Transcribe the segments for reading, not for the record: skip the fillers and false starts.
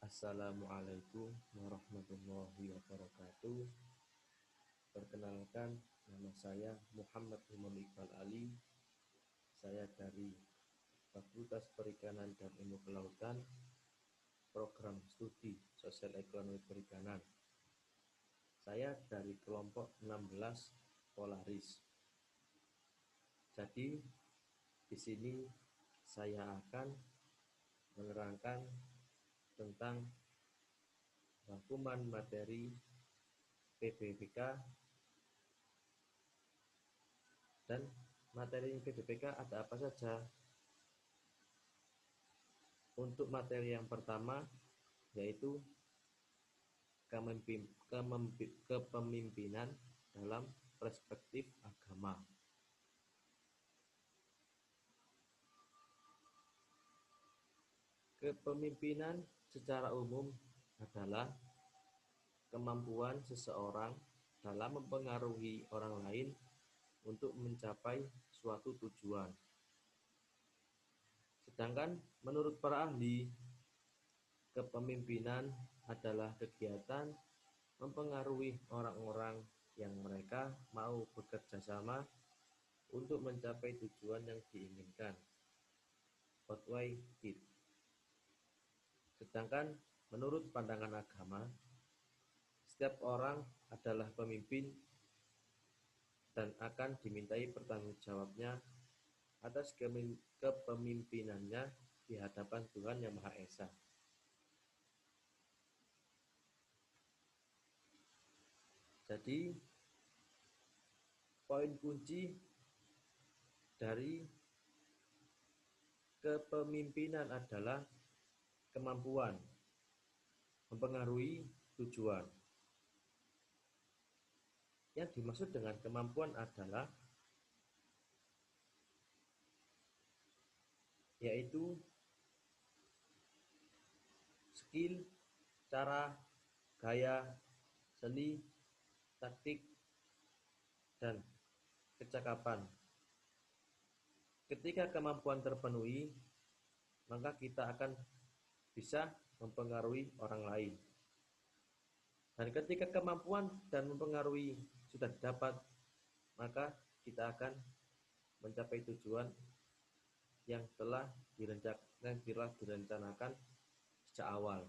Assalamualaikum warahmatullahi wabarakatuh. Perkenalkan, nama saya Muhammad Imam Iqbal Ali. Saya dari Fakultas Perikanan dan Ilmu Kelautan, Program Studi Sosial Ekonomi Perikanan. Saya dari kelompok 16 Polaris. Jadi, di sini saya akan menerangkan tentang rangkuman materi PBPK dan materi PBPK ada apa saja. Untuk materi yang pertama yaitu kepemimpinan dalam perspektif agama. Kepemimpinan secara umum adalah kemampuan seseorang dalam mempengaruhi orang lain untuk mencapai suatu tujuan. Sedangkan menurut para ahli, kepemimpinan adalah kegiatan mempengaruhi orang-orang yang mereka mau bekerja sama untuk mencapai tujuan yang diinginkan. Outweigh it. Sedangkan menurut pandangan agama, setiap orang adalah pemimpin dan akan dimintai pertanggungjawabnya atas kepemimpinannya di hadapan Tuhan Yang Maha Esa. Jadi, poin kunci dari kepemimpinan adalah kemampuan mempengaruhi tujuan. Yang dimaksud dengan kemampuan adalah yaitu skill, cara, gaya, seni, taktik, dan kecakapan. Ketika kemampuan terpenuhi, maka kita akan bisa mempengaruhi orang lain. Dan ketika kemampuan dan mempengaruhi sudah didapat, maka kita akan mencapai tujuan yang telah direncanakan sejak awal.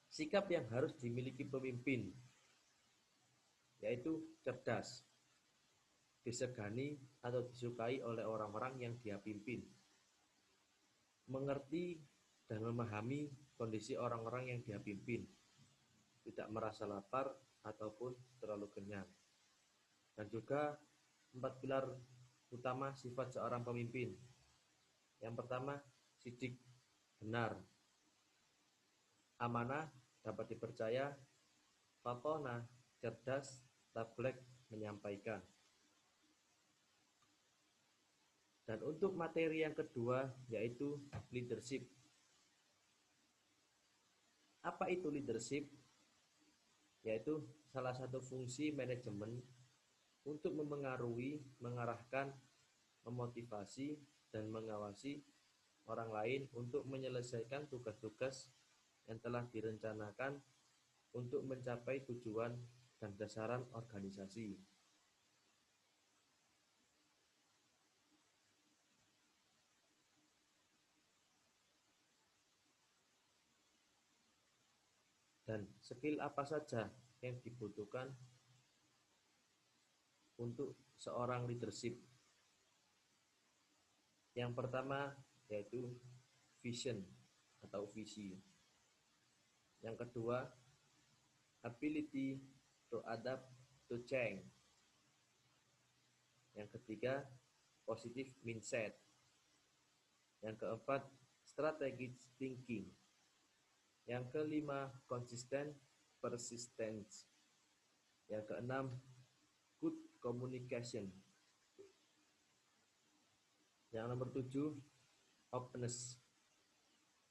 Sikap yang harus dimiliki pemimpin yaitu cerdas, disegani atau disukai oleh orang-orang yang dia pimpin, mengerti dan memahami kondisi orang-orang yang dia pimpin, tidak merasa lapar ataupun terlalu kenyang. Dan juga 4 pilar utama sifat seorang pemimpin. Yang pertama, sidik, benar, amanah, dapat dipercaya, fatonah, cerdas, tablek, menyampaikan. Dan untuk materi yang kedua yaitu leadership. Apa itu leadership? Yaitu salah satu fungsi manajemen untuk mempengaruhi, mengarahkan, memotivasi, dan mengawasi orang lain untuk menyelesaikan tugas-tugas yang telah direncanakan untuk mencapai tujuan dan dasaran organisasi. Dan skill apa saja yang dibutuhkan untuk seorang leadership? Yang pertama yaitu vision atau visi. Yang kedua, ability to adapt to change. Yang ketiga, positive mindset. Yang keempat, strategic thinking. Yang kelima, consistent persistence. Yang keenam, good communication. Yang nomor 7, openness.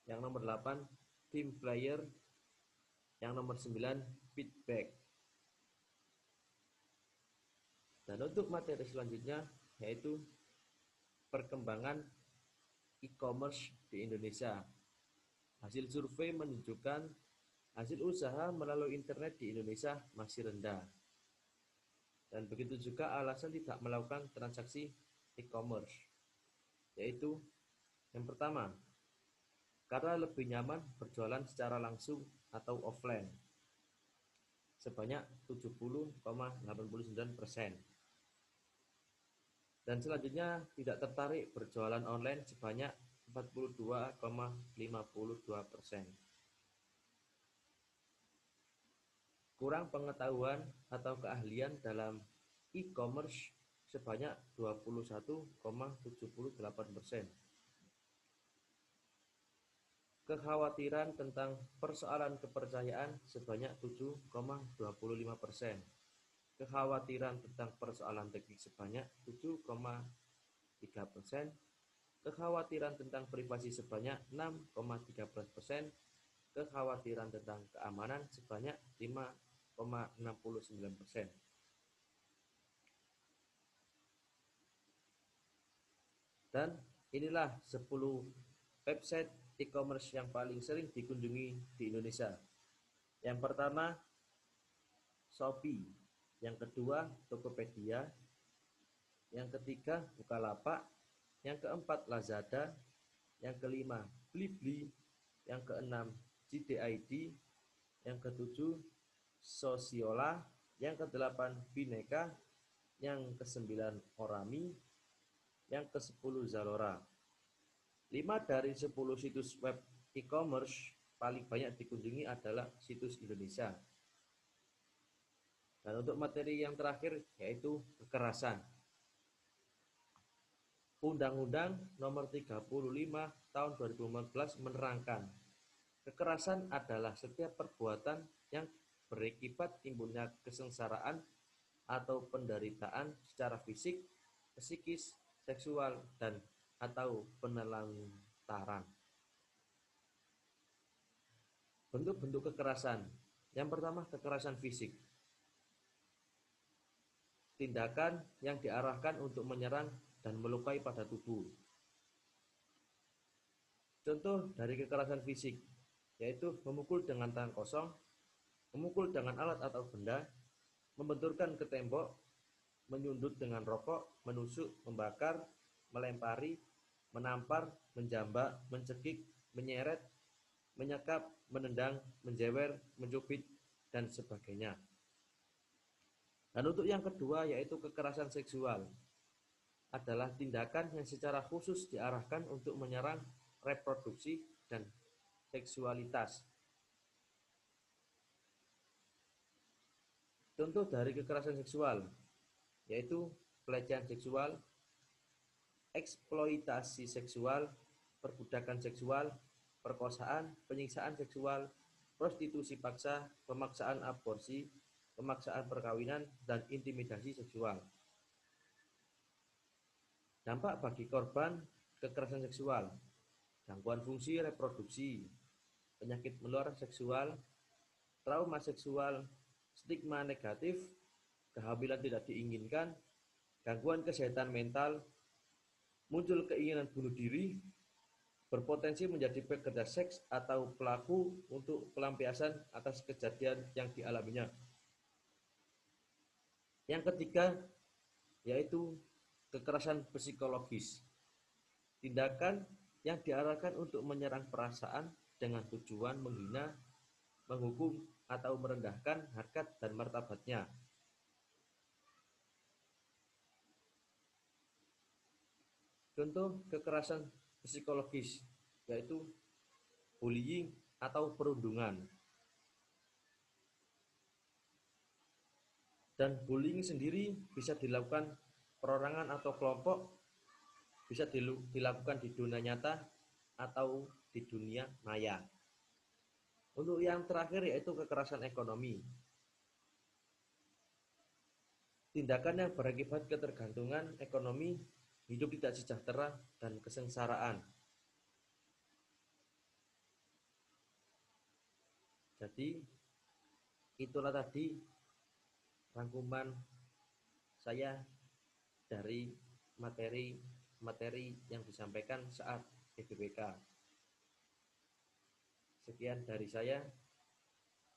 Yang nomor 8, team player. Yang nomor 9, feedback. Dan untuk materi selanjutnya yaitu perkembangan e-commerce di Indonesia. Hasil survei menunjukkan hasil usaha melalui internet di Indonesia masih rendah. Dan begitu juga alasan tidak melakukan transaksi e-commerce, yaitu yang pertama, karena lebih nyaman berjualan secara langsung atau offline sebanyak 70,89%. Dan selanjutnya tidak tertarik berjualan online sebanyak 42,52%. Kurang pengetahuan atau keahlian dalam e-commerce sebanyak 21,78%. Kekhawatiran tentang persoalan kepercayaan sebanyak 7,25%. Kekhawatiran tentang persoalan teknik sebanyak 7,3%. Kekhawatiran tentang privasi sebanyak 6,13%. Kekhawatiran tentang keamanan sebanyak 5,69%. Dan inilah 10 website e-commerce yang paling sering dikunjungi di Indonesia. Yang pertama, Shopee. Yang kedua, Tokopedia. Yang ketiga, Bukalapak. Yang keempat, Lazada. Yang kelima, Blibli. Yang keenam, JDID. Yang ketujuh, Sosiola. Yang kedelapan, Bineka. Yang kesembilan, Orami. Yang ke-10, Zalora. 5 dari 10 situs web e-commerce paling banyak dikunjungi adalah situs Indonesia. Dan untuk materi yang terakhir yaitu kekerasan. Undang-Undang Nomor 35 Tahun 2014 menerangkan, kekerasan adalah setiap perbuatan yang berakibat timbulnya kesengsaraan atau penderitaan secara fisik, psikis, seksual, dan atau penelantaran. Bentuk-bentuk kekerasan. Yang pertama, kekerasan fisik. Tindakan yang diarahkan untuk menyerang dan melukai pada tubuh. Contoh dari kekerasan fisik, yaitu memukul dengan tangan kosong, memukul dengan alat atau benda, membenturkan ke tembok, menyundut dengan rokok, menusuk, membakar, melempari, menampar, menjambak, mencekik, menyeret, menyekap, menendang, menjewer, mencubit, dan sebagainya. Dan untuk yang kedua yaitu kekerasan seksual, adalah tindakan yang secara khusus diarahkan untuk menyerang reproduksi dan seksualitas. Contoh dari kekerasan seksual yaitu pelecehan seksual, eksploitasi seksual, perbudakan seksual, perkosaan, penyiksaan seksual, prostitusi paksa, pemaksaan aborsi, pemaksaan perkawinan, dan intimidasi seksual. Dampak bagi korban kekerasan seksual, gangguan fungsi reproduksi, penyakit menular seksual, trauma seksual, stigma negatif, kehamilan tidak diinginkan, gangguan kesehatan mental, muncul keinginan bunuh diri, berpotensi menjadi pekerja seks atau pelaku untuk pelampiasan atas kejadian yang dialaminya. Yang ketiga yaitu kekerasan psikologis. Tindakan yang diarahkan untuk menyerang perasaan dengan tujuan menghina, menghukum, atau merendahkan harkat dan martabatnya. Contoh kekerasan psikologis yaitu bullying atau perundungan. Dan bullying sendiri bisa dilakukan perorangan atau kelompok, bisa dilakukan di dunia nyata atau di dunia maya. Untuk yang terakhir yaitu kekerasan ekonomi. Tindakan yang berakibat ketergantungan ekonomi, hidup tidak sejahtera, dan kesengsaraan. Jadi itulah tadi rangkuman saya dari materi-materi yang disampaikan saat PBBK. Sekian dari saya.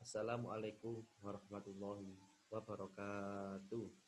Assalamualaikum warahmatullahi wabarakatuh.